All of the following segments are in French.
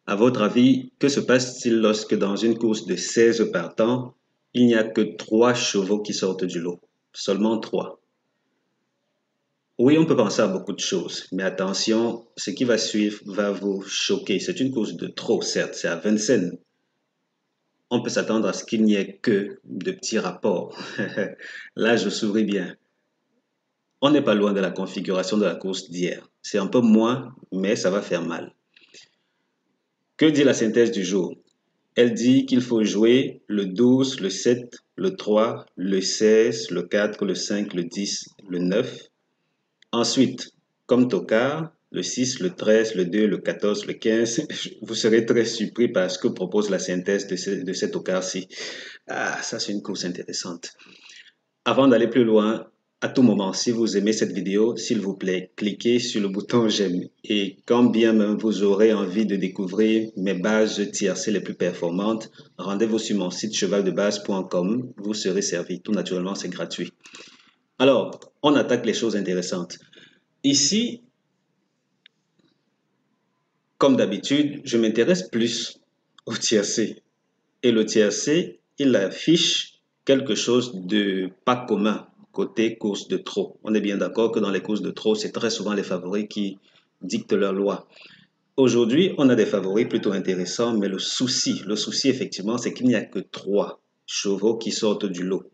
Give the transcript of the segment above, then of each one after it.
À votre avis, que se passe-t-il lorsque dans une course de 16 partants, il n'y a que 3 chevaux qui sortent du lot? Seulement 3. Oui, on peut penser à beaucoup de choses, mais attention, ce qui va suivre va vous choquer. C'est une course de trop, certes, c'est à Vincennes. On peut s'attendre à ce qu'il n'y ait que de petits rapports. Là, je souris bien. On n'est pas loin de la configuration de la course d'hier. C'est un peu moins, mais ça va faire mal. Que dit la synthèse du jour? Elle dit qu'il faut jouer le 12, le 7, le 3, le 16, le 4, le 5, le 10, le 9. Ensuite, comme tocard, le 6, le 13, le 2, le 14, le 15. Vous serez très surpris par ce que propose la synthèse de cet tocard-ci. Ah, ça c'est une course intéressante. Avant d'aller plus loin, à tout moment, si vous aimez cette vidéo, s'il vous plaît, cliquez sur le bouton j'aime. Et quand bien même vous aurez envie de découvrir mes bases tiercées les plus performantes, rendez-vous sur mon site chevaldebase.com. Vous serez servi. Tout naturellement, c'est gratuit. Alors, on attaque les choses intéressantes. Ici, comme d'habitude, je m'intéresse plus au tiercé. Et le tiercé, il affiche quelque chose de pas commun côté course de trot. On est bien d'accord que dans les courses de trot, c'est très souvent les favoris qui dictent leur loi. Aujourd'hui, on a des favoris plutôt intéressants, mais le souci effectivement, c'est qu'il n'y a que 3 chevaux qui sortent du lot.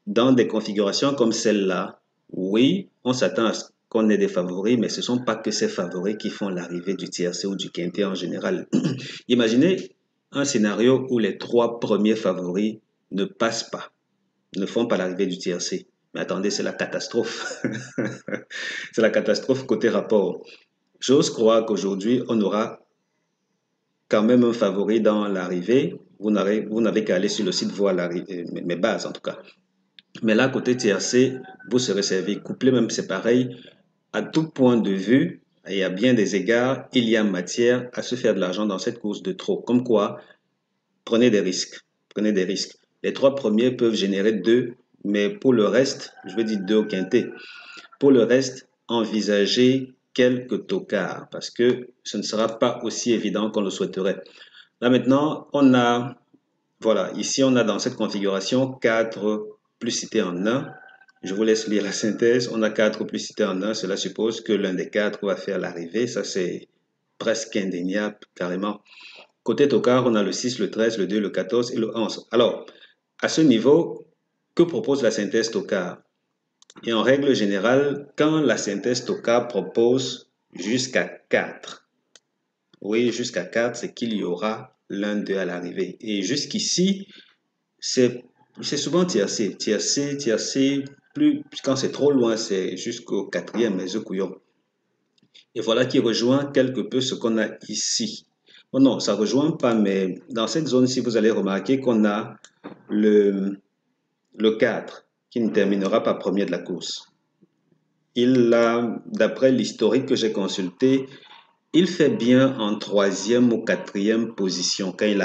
Dans des configurations comme celle-là, oui, on s'attend à ce qu'on ait des favoris, mais ce ne sont pas que ces favoris qui font l'arrivée du tiercé ou du quintet en général. Imaginez un scénario où les 3 premiers favoris ne passent pas, ne font pas l'arrivée du tiercé. Mais attendez, c'est la catastrophe. C'est la catastrophe côté rapport. J'ose croire qu'aujourd'hui, on aura quand même un favori dans l'arrivée. Vous n'avez qu'à aller sur le site voir mes bases en tout cas. Mais là, côté tiercé, vous serez servi. Couplet même, c'est pareil. À tout point de vue, et à bien des égards, il y a matière à se faire de l'argent dans cette course de trop. Comme quoi, prenez des risques. Prenez des risques. Les 3 premiers peuvent générer 2, mais pour le reste, je veux dire 2 au quintet. Pour le reste, envisagez quelques tocards parce que ce ne sera pas aussi évident qu'on le souhaiterait. Là maintenant, voilà, ici on a dans cette configuration 4 plus cité en 1. Je vous laisse lire la synthèse. On a 4 plus cité en 1. Cela suppose que l'un des 4 va faire l'arrivée. Ça, c'est presque indéniable, carrément. Côté tocard, on a le 6, le 13, le 2, le 14 et le 11. Alors, à ce niveau, que propose la synthèse tocard? Et en règle générale, quand la synthèse tocard propose jusqu'à 4, oui, jusqu'à 4, c'est qu'il y aura l'un d'eux à l'arrivée. Et jusqu'ici, c'est souvent tiercé. Tiercé, plus, quand c'est trop loin, c'est jusqu'au 4e, les œufs couillons. Et voilà qui rejoint quelque peu ce qu'on a ici. Bon, non, ça ne rejoint pas, mais dans cette zone-ci, vous allez remarquer qu'on a le, le 4 qui ne terminera pas premier de la course. D'après l'historique que j'ai consulté, il fait bien en 3e ou 4e position quand il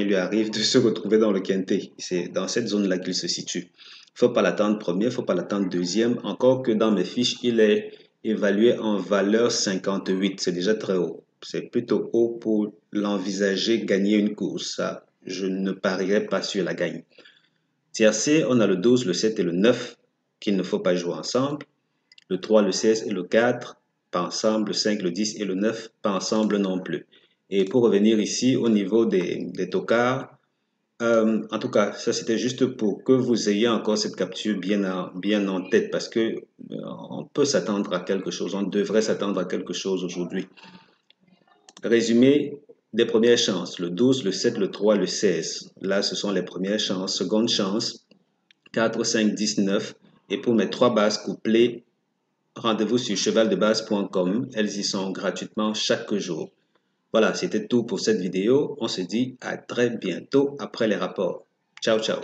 lui arrive de se retrouver dans le quintet. C'est dans cette zone-là qu'il se situe. Il ne faut pas l'attendre premier, il ne faut pas l'attendre deuxième, encore que dans mes fiches, il est évalué en valeur 58. C'est déjà très haut. C'est plutôt haut pour l'envisager gagner une course. Ça, je ne parierais pas sur la gagne. Tiercé, on a le 12, le 7 et le 9 qu'il ne faut pas jouer ensemble. Le 3, le 16 et le 4, pas ensemble. Le 5, le 10 et le 9, pas ensemble non plus. Et pour revenir ici au niveau des tocards, en tout cas, ça c'était juste pour que vous ayez encore cette capture bien en tête parce que on peut s'attendre à quelque chose, on devrait s'attendre à quelque chose aujourd'hui. Résumé des premières chances, le 12, le 7, le 3, le 16. Là, ce sont les premières chances. Seconde chance, 4, 5, 10, 9. Et pour mes 3 bases couplées, rendez-vous sur chevaldebase.com. Elles y sont gratuitement chaque jour. Voilà, c'était tout pour cette vidéo. On se dit à très bientôt après les rapports. Ciao, ciao.